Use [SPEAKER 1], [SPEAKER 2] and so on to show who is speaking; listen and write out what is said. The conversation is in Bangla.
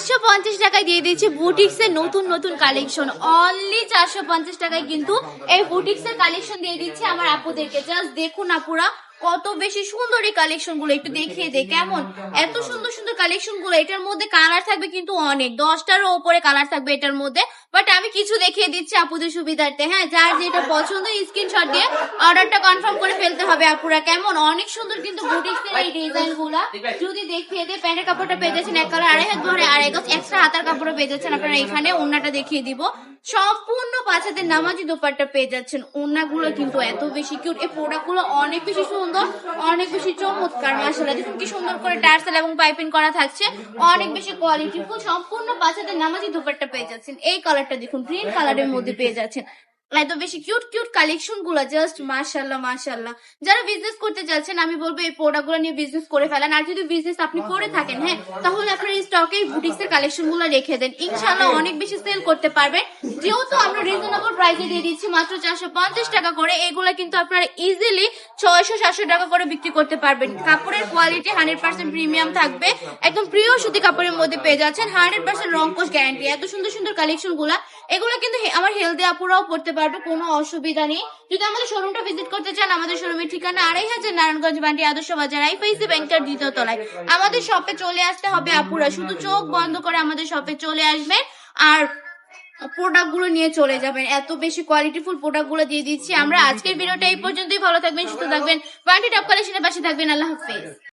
[SPEAKER 1] 450 টাকায় দিয়ে দিচ্ছি বুটিক্স এর নতুন নতুন কালেকশন। অনলি 450 টাকায় কিন্তু এই বুটিক্স এর কালেকশন দিয়ে দিচ্ছি আমার আপুদেরকে। জাস্ট দেখুন আপুরা কত বেশি সুন্দর এই কালেকশন গুলো, একটু দেখিয়ে দে কেমন এত সুন্দর সুন্দর কালেকশন গুলো। এটার মধ্যে কালার থাকবে কিন্তু অনেক, 10টারও উপরে কালার থাকবে এটার মধ্যে, বাট আমি কিছু দেখিয়ে দিচ্ছি আপুদের সুবিধার্থে। হ্যাঁ, যার যেটা পছন্দ স্ক্রিনশট দিয়ে অর্ডারটা কনফার্ম করে ফেলতে হবে আপুরা। কেমন অনেক সুন্দর কিন্তু বুটিক্স এর এই ডিজাইন গুলা যদি দেখিয়ে দে। প্যান্টের কাপড়টা পেয়ে যাচ্ছেন এক কালার, আড়াই হাত ধরে আর এক এক্সট্রা হাতার কাপড়ও পেয়ে যাচ্ছেন আপনারা এখানে। ওন্নাটা দেখিয়ে দিব, সম্পূর্ণ 5 হাতের নামাজি দোপাট্টা পেয়ে যাচ্ছেন। ওন্নাগুলো কিন্তু এত বেশি কিউট, এই প্রোডাক্ট গুলো অনেক বেশি সুন্দর, অনেক বেশি চমৎকার। মাশাআল্লাহ দেখুন কি সুন্দর করে টার্সেল এবং পাইপিং করা থাকছে, অনেক বেশি কোয়ালিটিফুল। সম্পূর্ণ 5 হাতের নামাজি দোপাট্টা পেয়ে যাচ্ছেন। এই কালারটা দেখুন, গ্রিন কালারের মধ্যে পেয়ে যাচ্ছেন। এত বেশি কিউট কিউট কালেকশন গুলো, জাস্ট মাশাআল্লাহ মাশাআল্লাহ। যারা বিজনেস করতে চাচ্ছেন আমি বলবো এই প্রোডাক্ট গুলো নিয়ে বিজনেস করে ফেলেন। আর যদি বিজনেস আপনি করে থাকেন, হ্যাঁ, তাহলে আপনার এই স্টকে বুটিক্স এর কালেকশন গুলো রেখে দেন, ইনশাআল্লাহ অনেক বেশি সেল করতে পারবেন। যেহেতু আমরা রিজনেবল প্রাইসে দিয়ে দিচ্ছি মাত্র 450 টাকা করে, এগুলা কিন্তু আপনারা ইজিলি 600-700 টাকা করে বিক্রি করতে পারবেন। কাপড়ের কোয়ালিটি 100% প্রিমিয়াম থাকবে, একদম প্রিয় সুতি কাপড়ের মধ্যে পেয়ে যাচ্ছেন, 100% রং কোশ গ্যারান্টি। এত সুন্দর সুন্দর কালেকশন গুলা, এগুলো কিন্তু আমার হেলদি আপুরাও পড়তে পারবে, কোনো অসুবিধা নেই। যদি আমাদের শোরুমটা ভিজিট করতে চান, আমাদের শোরুমের ঠিকানা 2500 নারায়ণগঞ্জ বান্টি আদর্শ বাজার, আইপিসি ব্যাংকের দ্বিতীয় তলায়। আমাদের শপে চলে আসতে হবে আপুরা, শুধু চোখ বন্ধ করে আমাদের শপে চলে আসবেন আর প্রোডাক্ট গুলো নিয়ে চলে যাবেন। এত বেশি কোয়ালিটিফুল প্রোডাক্ট গুলো দিয়ে দিচ্ছি আমরা। আজকের ভিডিওটা এই পর্যন্তই। ভালো থাকবেন, সুস্থ থাকবেন, বান্টি টপ কালেকশনের পাশে থাকবেন। আল্লাহ হাফেজ।